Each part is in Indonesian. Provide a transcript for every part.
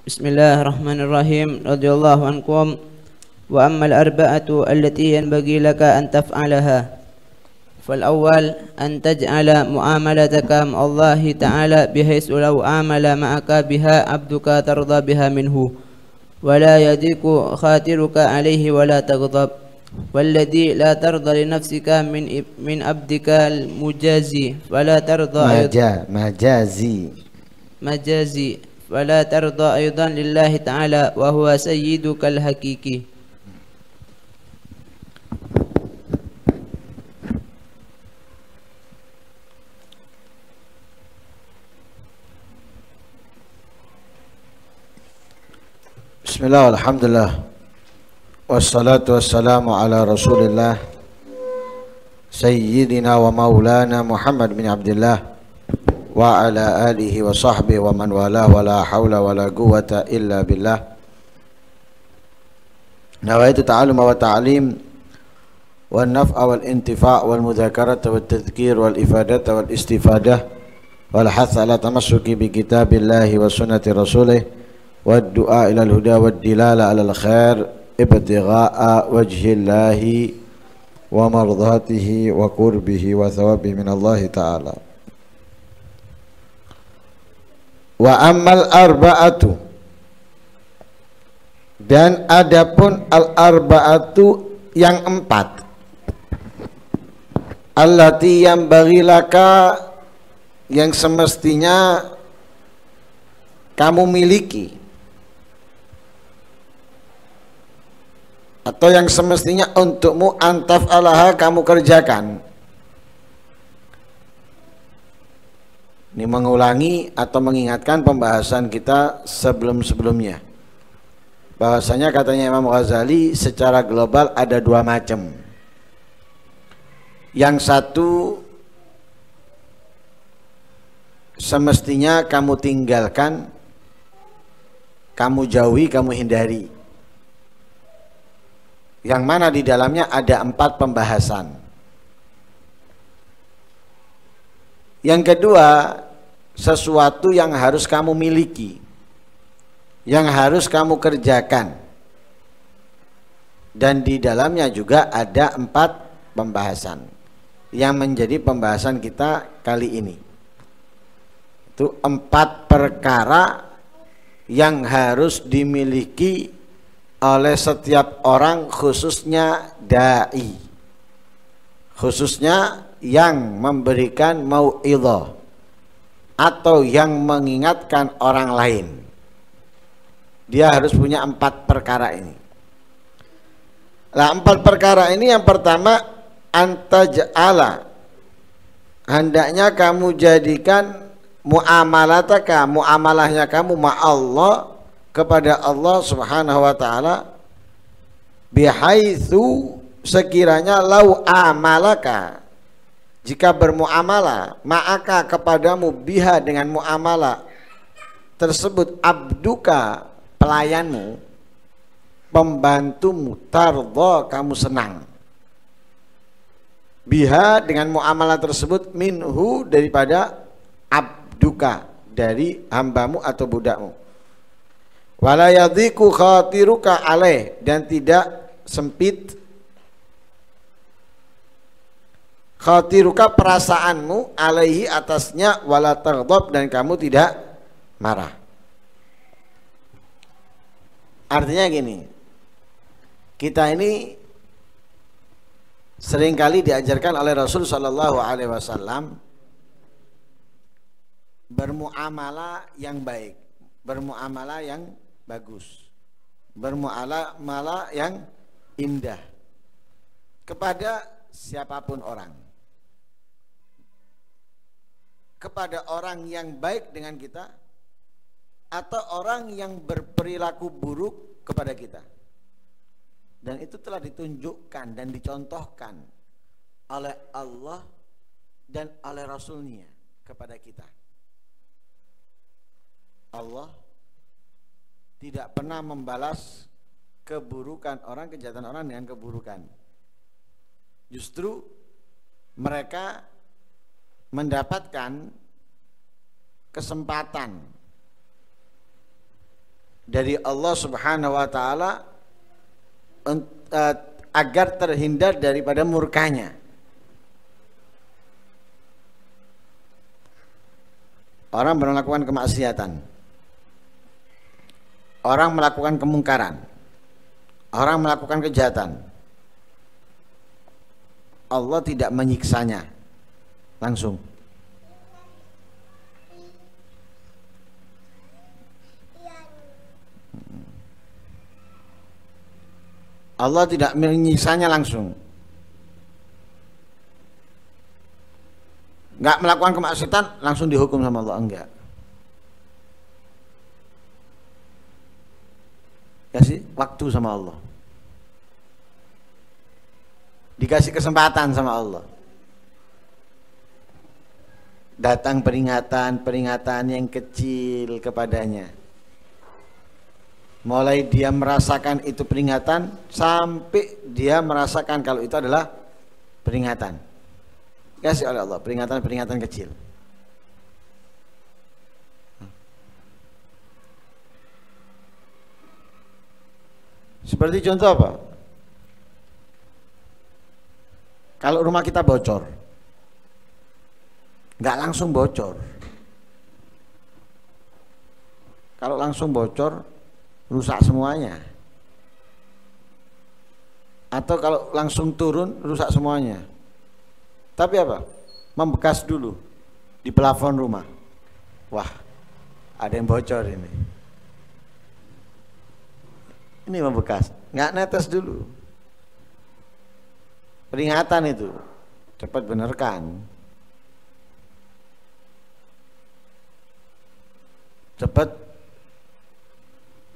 Bismillahirrahmanirrahim. Radhiyallahu ankum. Wa ammal arba'atu allati yanbaghi laka an taf'alaha. فالأول أن تجعل معاملتك مع الله تعالى بحيث لو عامل معك بها عبدك ترضى بها منه ولا يضيق خاطرك عليه ولا تغضب والذي لا ترضى لنفسك من عبدك المجازي فلا ترضى مجازي فلا ترضى أيضا لله تعالى وهو سيدك الحقيقي. Bismillah, alhamdulillah, wassalatu wassalamu ala rasulillah Sayyidina wa maulana Muhammad bin Abdullah wa ala alihi wa sahbihi wa man wala wa la hawla wa la quwwata illa billah. Nawaitu ta'alum wa ta'alim wa naf'a wal intifa' wal mudhakarata wal tadhkir wal ifadata wal istifadah wal hath ala tamassuki bi kitabillahi wa sunnati rasulih والدعاء إلى الهدى والدلالة على الخير ابتغاء وجه الله ومرضاته وقربه وثوابه من الله تعالى. وأما الأربعة, dan adapun al-arba'atu yang empat, allati yang bagilaka, yang semestinya kamu miliki atau yang semestinya untukmu antaf alaha kamu kerjakan. Ini mengulangi atau mengingatkan pembahasan kita sebelum-sebelumnya, bahwasanya katanya Imam Ghazali secara global ada dua macam. Yang satu semestinya kamu tinggalkan, kamu jauhi, kamu hindari, yang mana di dalamnya ada empat pembahasan. Yang kedua, sesuatu yang harus kamu miliki, yang harus kamu kerjakan, dan di dalamnya juga ada empat pembahasan yang menjadi pembahasan kita kali ini. Itu empat perkara yang harus dimiliki oleh setiap orang, khususnya da'i, khususnya yang memberikan mau'idhah atau yang mengingatkan orang lain. Dia harus punya empat perkara ini. Nah, empat perkara ini yang pertama, antaj'ala, hendaknya kamu jadikan muamalataka, muamalahnya kamu ma'allah, kepada Allah subhanahu wa ta'ala, bihaitsu, sekiranya lau amalaka, jika bermuamalah ma'aka kepadamu, biha dengan muamalah tersebut, abduka pelayanmu, pembantumu, tardha kamu senang, biha dengan muamalah tersebut, minhu daripada abduka dari hambamu atau budakmu, wala yadhiku khatiruka alaih, dan tidak sempit khatiruka perasaanmu, alaihi atasnya, wala taghdab, dan kamu tidak marah. Artinya gini, kita ini seringkali diajarkan oleh Rasul sallallahu alaihi wasallam bermuamalah yang baik, bermuamalah yang bagus, bermuamalah yang indah kepada siapapun orang, kepada orang yang baik dengan kita atau orang yang berperilaku buruk kepada kita. Dan itu telah ditunjukkan dan dicontohkan oleh Allah dan oleh Rasulnya kepada kita. Allah tidak pernah membalas keburukan orang, kejahatan orang dengan keburukan. Justru mereka mendapatkan kesempatan dari Allah Subhanahu wa taala agar terhindar daripada murkanya. Orang melakukan kemaksiatan, orang melakukan kemungkaran, orang melakukan kejahatan, Allah tidak menyiksanya langsung. Allah tidak menyiksanya langsung. Enggak melakukan kemaksiatan langsung dihukum sama Allah, enggak. Kasih waktu sama Allah. Dikasih kesempatan sama Allah. Datang peringatan yang kecil kepadanya. Mulai dia merasakan itu peringatan sampai dia merasakan kalau itu adalah peringatan. Kasih oleh Allah peringatan kecil. Seperti contoh apa? Kalau rumah kita bocor, nggak langsung bocor. Kalau langsung bocor, rusak semuanya. Atau kalau langsung turun, rusak semuanya. Tapi apa? Membekas dulu di plafon rumah. Wah, ada yang bocor ini. Ini membekas, nggak netes dulu. Peringatan itu, cepat benerkan. Cepat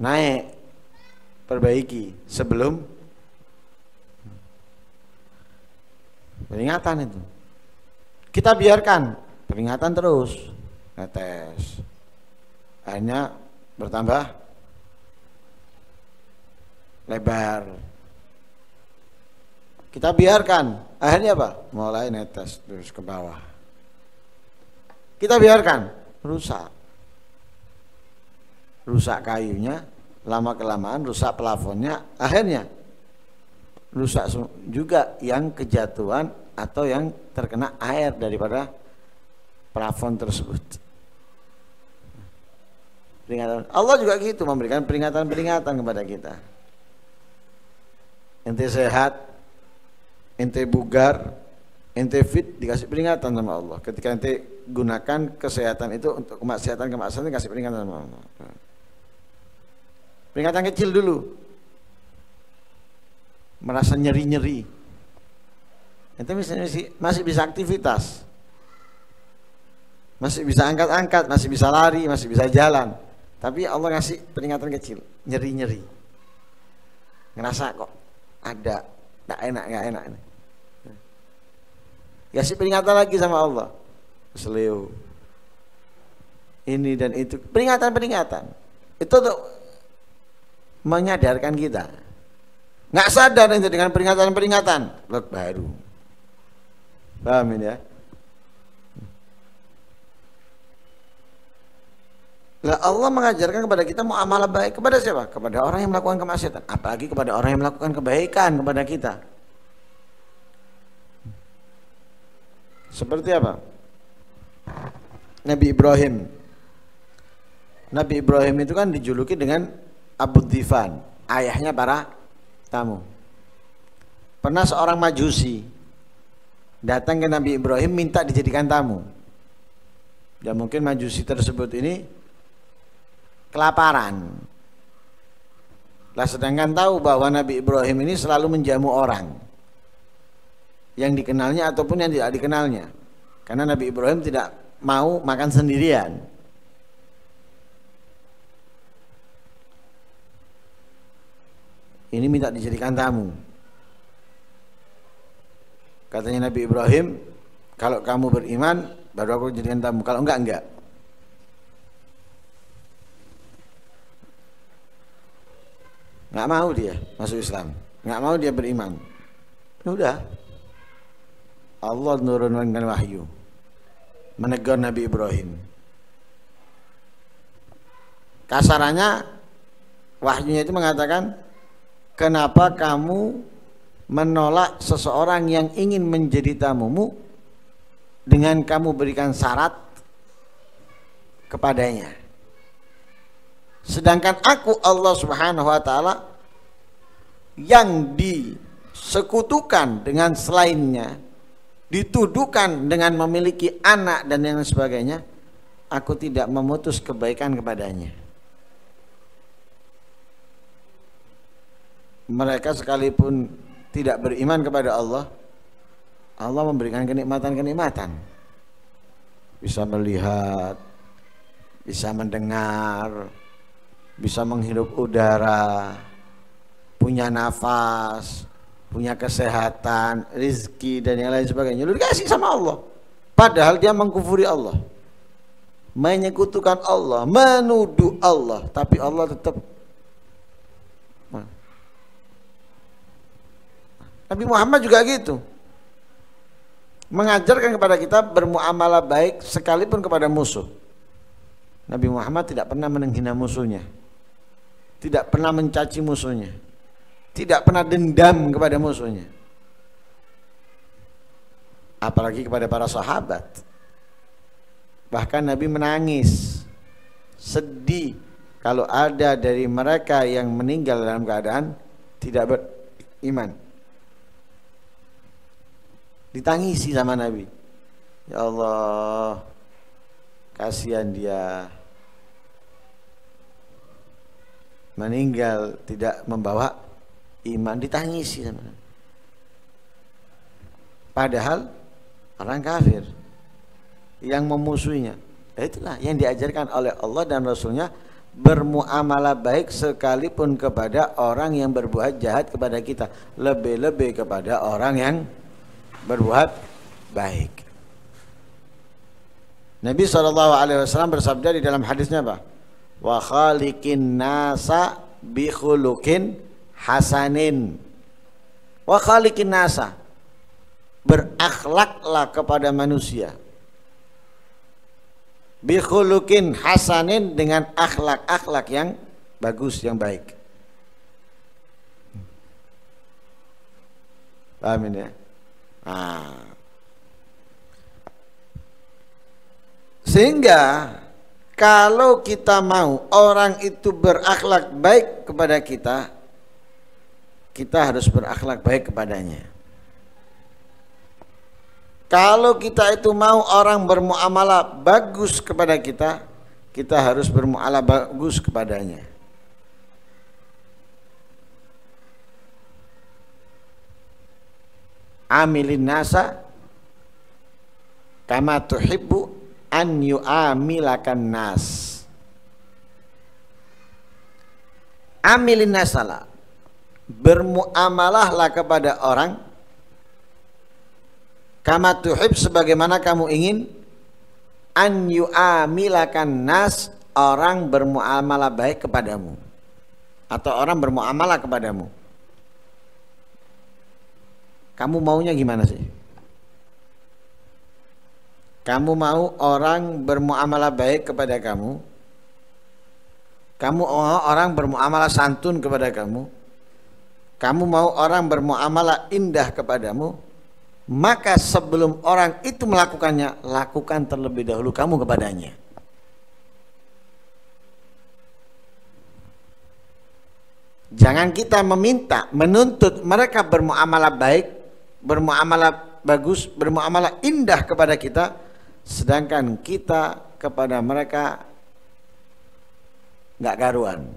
naik, perbaiki sebelum peringatan itu. Kita biarkan peringatan terus netes, akhirnya bertambah lebar. Kita biarkan, akhirnya apa? Mulai netes terus ke bawah. Kita biarkan, rusak kayunya, lama kelamaan rusak plafonnya, akhirnya rusak juga yang kejatuhan atau yang terkena air daripada plafon tersebut. Peringatan Allah juga gitu, memberikan peringatan kepada kita. Ente sehat, ente bugar, ente fit, dikasih peringatan sama Allah. Ketika ente gunakan kesehatan itu untuk kemaksiatan dikasih peringatan sama Allah. Peringatan kecil dulu. Merasa nyeri-nyeri, ente masih bisa aktivitas, masih bisa angkat-angkat, masih bisa lari, masih bisa jalan. Tapi Allah ngasih peringatan kecil, nyeri-nyeri, ngerasa kok ada, nggak enak. Kasih peringatan lagi sama Allah, seleo, ini dan itu, peringatan itu tuh menyadarkan kita. Nggak sadar itu dengan peringatan lot baru. Paham ini ya? Lah Allah mengajarkan kepada kita muamalah baik kepada siapa? Kepada orang yang melakukan kemaksiatan, apalagi kepada orang yang melakukan kebaikan kepada kita. Seperti apa? Nabi Ibrahim itu kan dijuluki dengan Abu Dhifan, ayahnya para tamu. Pernah seorang Majusi datang ke Nabi Ibrahim minta dijadikan tamu. Dan mungkin Majusi tersebut ini kelaparan. Lah sedangkan tahu bahwa Nabi Ibrahim ini selalu menjamu orang yang dikenalnya ataupun yang tidak dikenalnya. Karena Nabi Ibrahim tidak mau makan sendirian. Ini minta dijadikan tamu. Katanya Nabi Ibrahim, kalau kamu beriman baru aku jadikan tamu, kalau enggak. Enggak mau dia masuk Islam, enggak mau dia beriman. Udah, Allah nurunkan wahyu menegur Nabi Ibrahim. Kasarannya wahyunya itu mengatakan, kenapa kamu menolak seseorang yang ingin menjadi tamumu dengan kamu berikan syarat kepadanya, sedangkan aku Allah Subhanahu wa taala yang disekutukan dengan selainnya, dituduhkan dengan memiliki anak dan yang sebagainya, aku tidak memutus kebaikan kepadanya. Mereka sekalipun tidak beriman kepada Allah, Allah memberikan kenikmatan-kenikmatan. Bisa melihat, bisa mendengar, bisa menghirup udara, punya nafas, punya kesehatan, rizki dan yang lain sebagainya. Lu dikasih sama Allah. Padahal dia mengkufuri Allah, menyekutukan Allah, menuduh Allah, tapi Allah tetap. Nabi Muhammad juga gitu, mengajarkan kepada kita bermuamalah baik sekalipun kepada musuh. Nabi Muhammad tidak pernah menghina musuhnya, tidak pernah mencaci musuhnya, tidak pernah dendam kepada musuhnya, apalagi kepada para sahabat. Bahkan Nabi menangis, sedih kalau ada dari mereka yang meninggal dalam keadaan tidak beriman. Ditangisi sama Nabi. Ya Allah, kasihan dia meninggal tidak membawa iman, ditangisi sama Nabi. Padahal orang kafir yang memusuhinya. Itulah yang diajarkan oleh Allah dan Rasulnya, bermuamalah baik sekalipun kepada orang yang berbuat jahat kepada kita, lebih-lebih kepada orang yang berbuat baik. Nabi SAW bersabda di dalam hadisnya apa? Wa khaliqin nasa bi khuluqin hasanin. Wa khaliqin nasa, berakhlaklah kepada manusia, bi khuluqin hasanin, dengan akhlak-akhlak yang bagus, yang baik. Paham ini ya? Sehingga kalau kita mau orang itu berakhlak baik kepada kita, kita harus berakhlak baik kepadanya. Kalau kita itu mau orang bermuamalah bagus kepada kita, kita harus bermuamalah bagus kepadanya. Amilin nasa kama tuhibbu an yu'amilakan nas. Amilin nasala, bermuamalahlah kepada orang kama tuhib, sebagaimana kamu ingin, an yu'amilakan nas, orang bermuamalah baik kepadamu atau orang bermuamalah kepadamu. Kamu maunya gimana sih? Kamu mau orang bermuamalah baik kepada kamu? Kamu mau orang bermuamalah santun kepada kamu? Kamu mau orang bermuamalah indah kepadamu? Maka sebelum orang itu melakukannya, lakukan terlebih dahulu kamu kepadanya. Jangan kita meminta, menuntut mereka bermuamalah baik, bermuamalah bagus, bermuamalah indah kepada kita, sedangkan kita kepada mereka nggak karuan,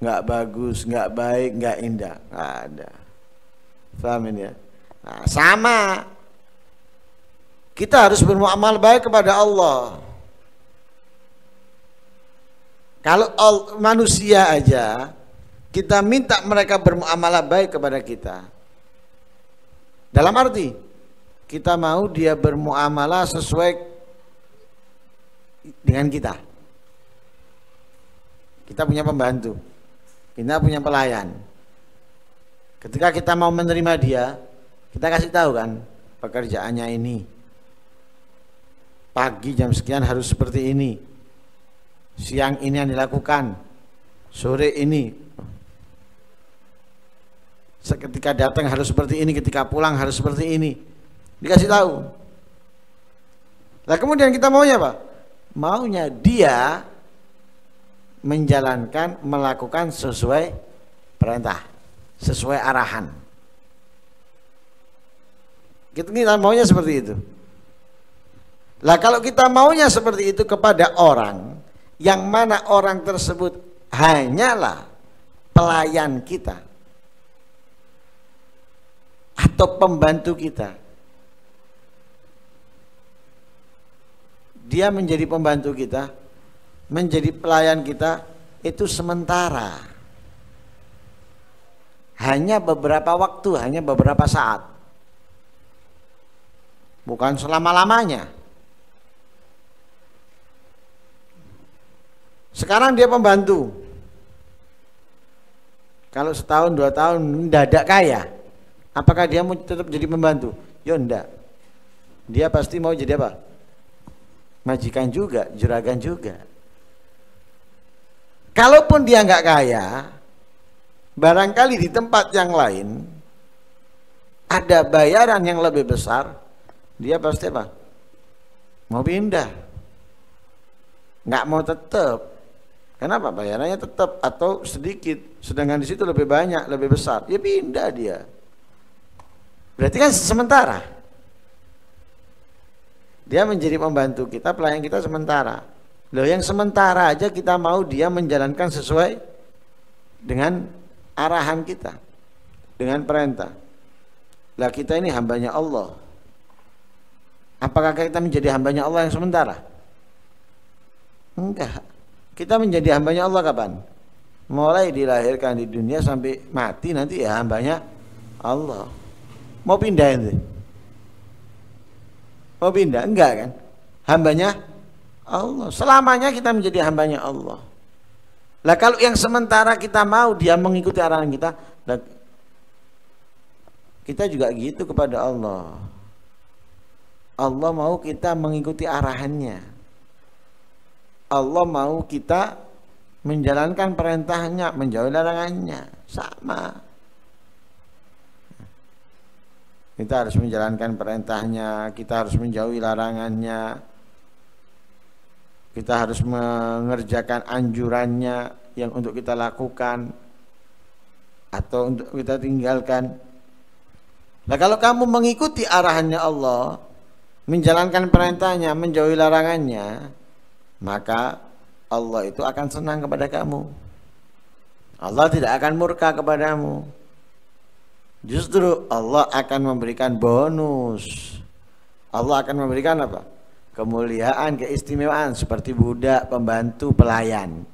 nggak bagus, nggak baik, nggak indah, nggak ada. Paham ini ya? Nah, sama, kita harus bermuamalah baik kepada Allah. Kalau manusia aja kita minta mereka bermuamalah baik kepada kita, dalam arti kita mau dia bermuamalah sesuai dengan kita. Kita punya pembantu, kita punya pelayan. Ketika kita mau menerima dia, kita kasih tahu kan, pekerjaannya ini, pagi jam sekian harus seperti ini, siang ini yang dilakukan, sore ini, ketika datang harus seperti ini, ketika pulang harus seperti ini, dikasih tahu. Nah kemudian kita maunya apa? Maunya dia menjalankan, melakukan sesuai perintah, sesuai arahan. Kita maunya seperti itu. Lah kalau kita maunya seperti itu kepada orang yang mana orang tersebut hanyalah pelayan kita atau pembantu kita, dia menjadi pembantu kita, menjadi pelayan kita, itu sementara, hanya beberapa waktu, hanya beberapa saat, bukan selama-lamanya. Sekarang dia pembantu, kalau setahun 2 tahun mendadak kaya, apakah dia mau tetap jadi pembantu? Ya enggak, dia pasti mau jadi apa? Majikan juga, juragan juga. Kalaupun dia nggak kaya, barangkali di tempat yang lain ada bayaran yang lebih besar, dia pasti apa? Mau pindah, nggak mau tetap. Kenapa? Bayarannya tetap atau sedikit, sedangkan di situ lebih banyak, lebih besar, ya pindah dia. Berarti kan sementara. Dia menjadi pembantu kita, pelayan kita sementara. Loh, yang sementara aja kita mau dia menjalankan sesuai dengan arahan kita, dengan perintah. Lah kita ini hambanya Allah. Apakah kita menjadi hambanya Allah yang sementara? Enggak. Kita menjadi hambanya Allah kapan? Mulai dilahirkan di dunia sampai mati, nanti ya hambanya Allah. Mau pindah itu? Mau pindah? Enggak kan? Hambanya Allah. Selamanya kita menjadi hambanya Allah. Lah kalau yang sementara kita mau dia mengikuti arahan kita, kita juga gitu kepada Allah. Allah mau kita mengikuti arahannya. Allah mau kita menjalankan perintahnya, menjauhi larangannya. Sama. Kita harus menjalankan perintahnya, kita harus menjauhi larangannya, kita harus mengerjakan anjurannya yang untuk kita lakukan atau untuk kita tinggalkan. Nah kalau kamu mengikuti arahannya Allah, menjalankan perintahnya, menjauhi larangannya, maka Allah itu akan senang kepada kamu. Allah tidak akan murka kepadamu. Justru Allah akan memberikan bonus. Allah akan memberikan apa? Kemuliaan, keistimewaan seperti budak, pembantu, pelayan.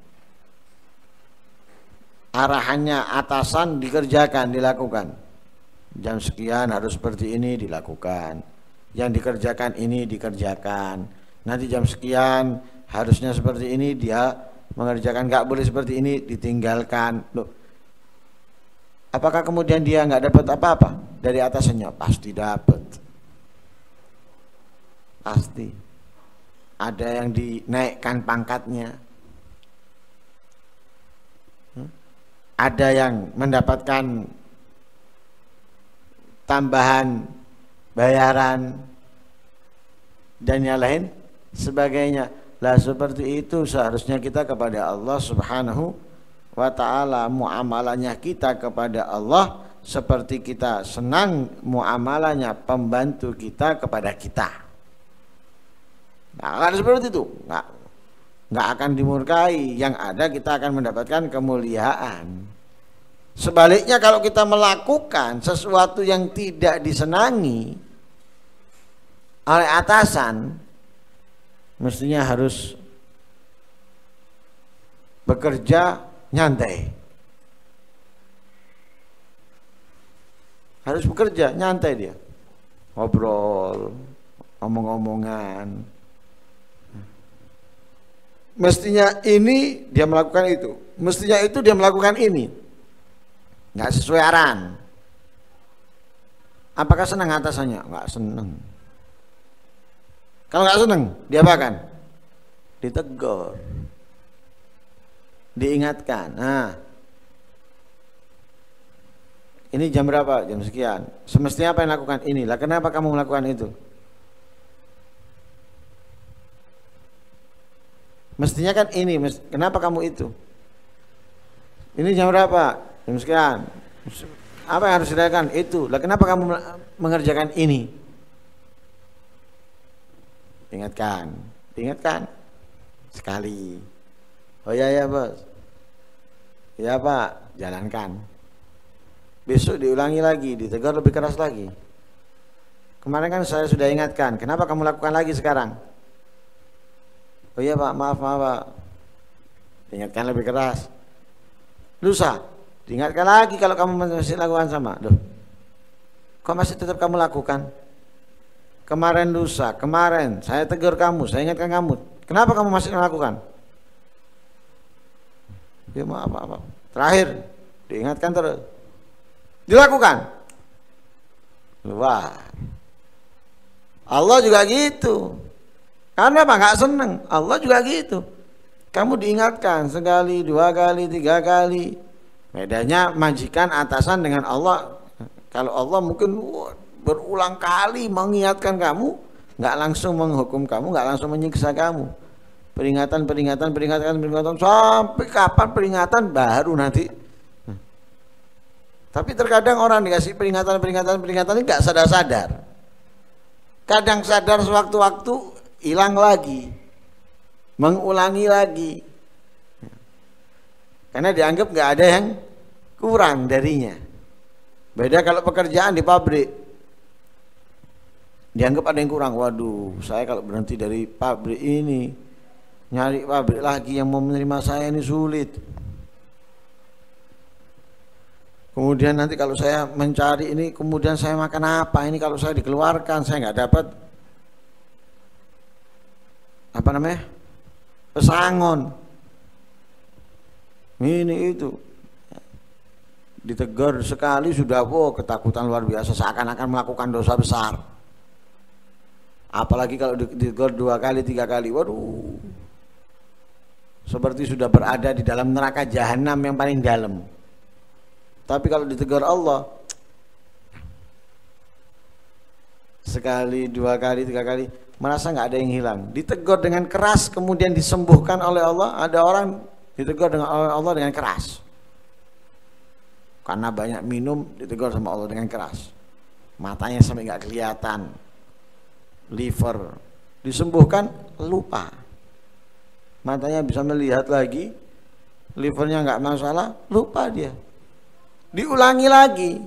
Arahannya atasan dikerjakan, dilakukan. Jam sekian harus seperti ini dilakukan. Yang dikerjakan ini dikerjakan. Nanti jam sekian harusnya seperti ini, dia mengerjakan, nggak boleh seperti ini, ditinggalkan. Loh, apakah kemudian dia nggak dapat apa-apa dari atasannya? Pasti dapat. Pasti. Ada yang dinaikkan pangkatnya. Ada yang mendapatkan tambahan bayaran dan yang lain sebagainya. Lah seperti itu seharusnya kita kepada Allah Subhanahu wa ta'ala, muamalahnya kita kepada Allah seperti kita senang muamalahnya pembantu kita kepada kita. Nah, akan seperti itu, nggak akan dimurkai. Yang ada kita akan mendapatkan kemuliaan. Sebaliknya kalau kita melakukan sesuatu yang tidak disenangi oleh atasan, mestinya harus bekerja nyantai. Harus bekerja nyantai dia. Ngobrol, omong-omongan. Mestinya ini dia melakukan itu, mestinya itu dia melakukan ini. Nggak sesuai arahan. Apakah senang atasannya? Nggak senang. Kalau nggak senang, dia apakan? Ditegur. diingatkan. Nah, ini jam berapa? Jam sekian. Semestinya apa yang lakukan? Inilah. Kenapa kamu melakukan itu? Mestinya kan ini. Kenapa kamu itu? Ini jam berapa? Jam sekian. Apa yang harus dilakukan? Itu. Lah kenapa kamu mengerjakan ini? Ingatkan. Ingatkan. Sekali. Oh ya bos. Ya pak, jalankan. Besok diulangi lagi, ditegur lebih keras lagi. Kemarin kan saya sudah ingatkan, kenapa kamu lakukan lagi sekarang? Oh iya pak, maaf pak. Diingatkan lebih keras. Lusa, diingatkan lagi kalau kamu masih lakukan sama. Duh, kok masih tetap kamu lakukan? Kemarin lusa, kemarin saya tegur kamu, saya ingatkan kamu. Kenapa kamu masih melakukan? Ya maaf. Terakhir, diingatkan terus. Dilakukan. Wah. Allah juga gitu. Karena apa? Nggak seneng. Allah juga gitu. Kamu diingatkan sekali, 2 kali, 3 kali. Bedanya majikan atasan dengan Allah. Kalau Allah mungkin berulang kali mengingatkan kamu, nggak langsung menghukum kamu, nggak langsung menyiksa kamu. Peringatan sampai kapan peringatan baru nanti. Tapi terkadang orang dikasih peringatan ini nggak sadar. Kadang sadar sewaktu-waktu, hilang lagi, mengulangi lagi. Karena dianggap nggak ada yang kurang darinya. Beda kalau pekerjaan di pabrik, dianggap ada yang kurang. Waduh, saya kalau berhenti dari pabrik ini, nyari pabrik lagi yang mau menerima saya ini sulit. Kemudian nanti kalau saya mencari ini, kemudian saya makan apa? Ini kalau saya dikeluarkan, saya nggak dapat pesangon. Ini itu. Ditegur sekali sudah, ketakutan luar biasa, seakan-akan melakukan dosa besar. Apalagi kalau ditegur 2 kali, 3 kali, waduh, seperti sudah berada di dalam neraka jahanam yang paling dalam. Tapi kalau ditegur Allah sekali, 2 kali, 3 kali, merasa nggak ada yang hilang. Ditegur dengan keras kemudian disembuhkan oleh Allah. Ada orang ditegur dengan Allah dengan keras karena banyak minum, ditegur sama Allah dengan keras. Matanya sampai nggak kelihatan, liver disembuhkan, lupa. Matanya bisa melihat lagi, livernya nggak masalah, lupa dia. Diulangi lagi.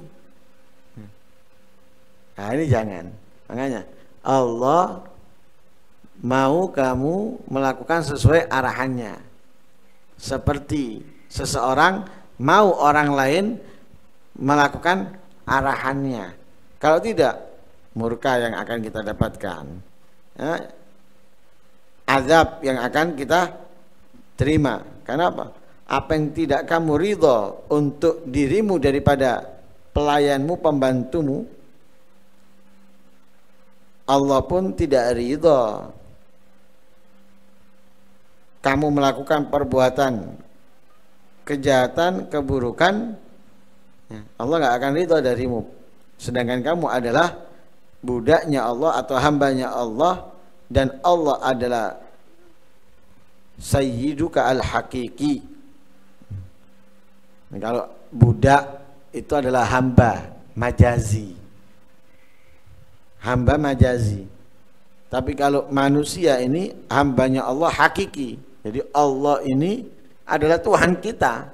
Nah ini jangan. Makanya Allah mau kamu melakukan sesuai arahannya. Seperti seseorang mau orang lain melakukan arahannya. Kalau tidak, murka yang akan kita dapatkan, azab yang akan kita terima. Kenapa? Apa yang tidak kamu ridho untuk dirimu daripada pelayanmu, pembantumu, Allah pun tidak ridho kamu melakukan perbuatan kejahatan, keburukan. Allah nggak akan ridho darimu. Sedangkan kamu adalah budaknya Allah atau hambanya Allah, dan Allah adalah sayyiduka al-hakiki. Kalau budak itu adalah hamba majazi, hamba majazi. Tapi kalau manusia ini hambanya Allah hakiki. Jadi Allah ini adalah Tuhan kita,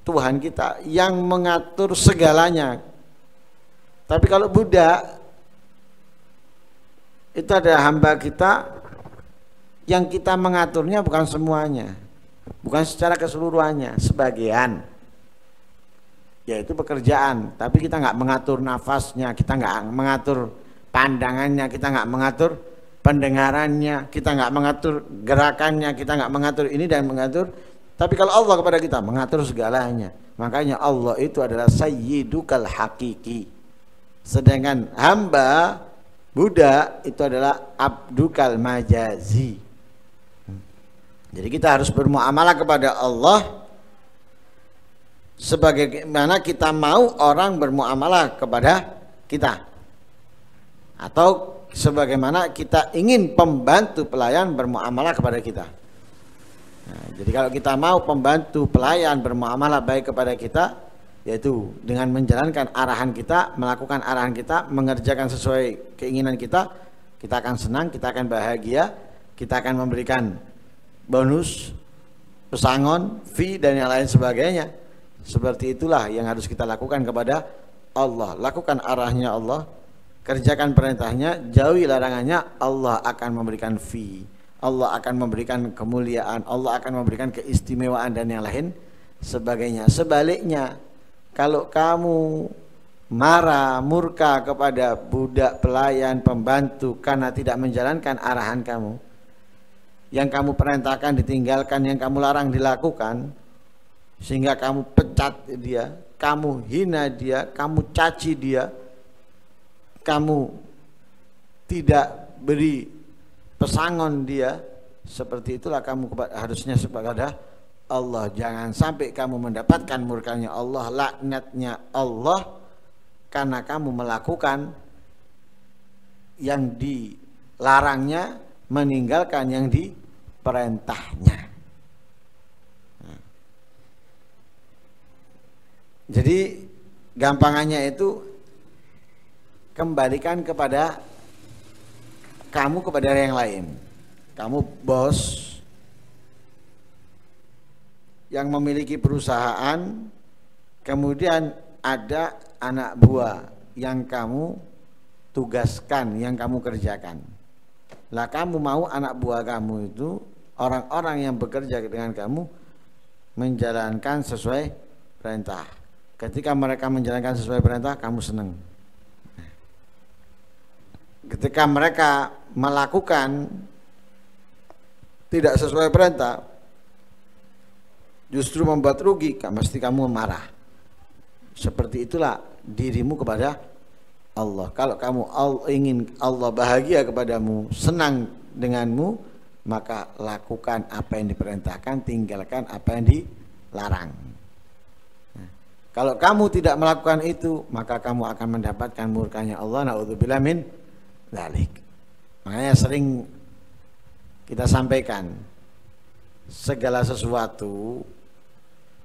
Tuhan kita yang mengatur segalanya. Tapi kalau budak itu adalah hamba kita yang kita mengaturnya bukan semuanya, bukan secara keseluruhannya, sebagian, yaitu pekerjaan. Tapi kita nggak mengatur nafasnya, kita nggak mengatur pandangannya, kita nggak mengatur pendengarannya, kita nggak mengatur gerakannya, kita nggak mengatur ini dan mengatur. Tapi kalau Allah kepada kita mengatur segalanya. Makanya Allah itu adalah sayyidukal hakiki. Sedangkan hamba budak itu adalah abdukal majazi. Jadi kita harus bermuamalah kepada Allah sebagaimana kita mau orang bermuamalah kepada kita, atau sebagaimana kita ingin pembantu pelayan bermuamalah kepada kita. Nah, jadi kalau kita mau pembantu pelayan bermuamalah baik kepada kita, yaitu dengan menjalankan arahan kita, melakukan arahan kita, mengerjakan sesuai keinginan kita, kita akan senang, kita akan bahagia, kita akan memberikan bonus, pesangon, fee dan yang lain sebagainya. Seperti itulah yang harus kita lakukan kepada Allah. Lakukan arahnya Allah, kerjakan perintahnya, jauhi larangannya, Allah akan memberikan fee, Allah akan memberikan kemuliaan, Allah akan memberikan keistimewaan dan yang lain sebagainya. Sebaliknya, kalau kamu marah, murka kepada budak, pelayan, pembantu karena tidak menjalankan arahan kamu, yang kamu perintahkan ditinggalkan, yang kamu larang dilakukan, sehingga kamu pecat dia, kamu hina dia, kamu caci dia, kamu tidak beri pesangon dia, seperti itulah kamu harusnya kepada Allah. Jangan sampai kamu mendapatkan murkanya Allah, laknatnya Allah, karena kamu melakukan yang dilarangnya, meninggalkan yang diperintahnya. Jadi gampangannya itu kembalikan kepada kamu kepada yang lain. Kamu bos yang memiliki perusahaan, kemudian ada anak buah yang kamu tugaskan, yang kamu kerjakan. Lah kamu mau anak buah kamu itu, orang-orang yang bekerja dengan kamu, menjalankan sesuai perintah. Ketika mereka menjalankan sesuai perintah, kamu senang. Ketika mereka melakukan tidak sesuai perintah, justru membuat rugi, mesti kamu marah. Seperti itulah dirimu kepada Allah. Kalau kamu ingin Allah bahagia kepadamu, senang denganmu, maka lakukan apa yang diperintahkan, tinggalkan apa yang dilarang. Kalau kamu tidak melakukan itu, maka kamu akan mendapatkan murkanya Allah. Na'udzubillah min dzalik. Makanya sering kita sampaikan, segala sesuatu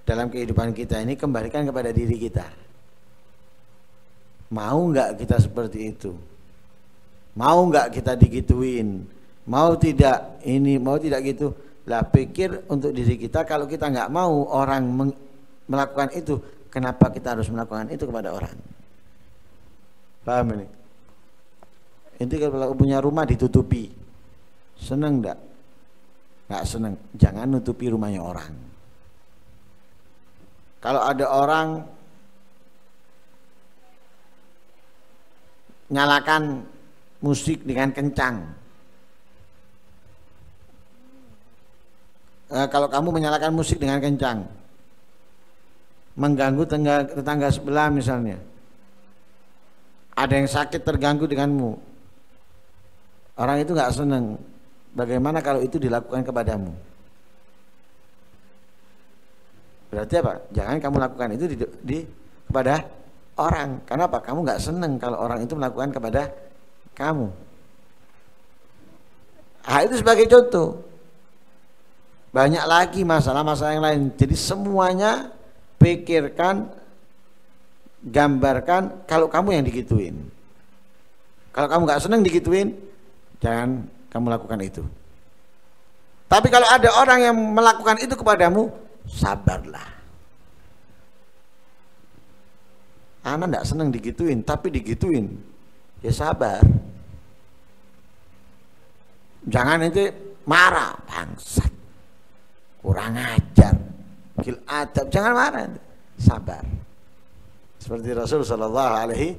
dalam kehidupan kita ini kembalikan kepada diri kita. Mau nggak kita seperti itu? Mau nggak kita digituin? Mau tidak ini, mau tidak gitu? Lah pikir untuk diri kita. Kalau kita nggak mau orang melakukan itu, kenapa kita harus melakukan itu kepada orang? Paham ini? Inti kalau punya rumah ditutupi, seneng enggak? Enggak seneng. Jangan nutupi rumahnya orang. Kalau ada orang nyalakan musik dengan kencang, kalau kamu menyalakan musik dengan kencang, mengganggu tetangga sebelah misalnya, ada yang sakit terganggu denganmu, orang itu nggak senang. Bagaimana kalau itu dilakukan kepadamu? Berarti apa? Jangan kamu lakukan itu kepada orang. Karena apa? Kamu nggak senang kalau orang itu melakukan kepada kamu. Itu sebagai contoh. Banyak lagi masalah-masalah yang lain. Jadi semuanya pikirkan, gambarkan kalau kamu yang digituin. Kalau kamu nggak senang digituin, jangan kamu lakukan itu. Tapi kalau ada orang yang melakukan itu kepadamu, sabarlah. Anak nggak senang digituin, tapi digituin, ya sabar. Jangan nanti marah, bangsat, kurang ajar, gil adab, jangan marah, sabar. Seperti Rasul Shallallahu Alaihi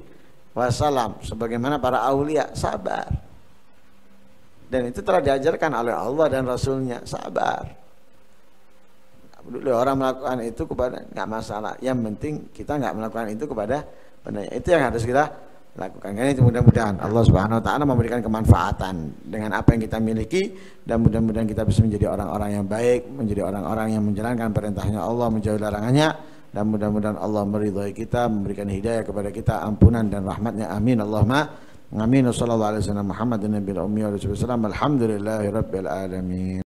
Wasallam, sebagaimana para aulia, sabar. Dan itu telah diajarkan oleh Allah dan Rasulnya, sabar. Orang melakukan itu kepada nggak masalah, yang penting kita nggak melakukan itu kepada benar. Itu yang harus kita lakukan. Karena itu mudah-mudahan Allah Subhanahu wa taala memberikan kemanfaatan dengan apa yang kita miliki, dan mudah-mudahan kita bisa menjadi orang-orang yang baik, menjadi orang-orang yang menjalankan perintahnya Allah, menjauhi larangannya, dan mudah-mudahan Allah meridhai kita, memberikan hidayah kepada kita, ampunan dan rahmatnya. Amin Allahumma amin. Sallallahu alaihi wasallam Muhammadin nabiyil ummi wa alhamdulillahirabbil alamin.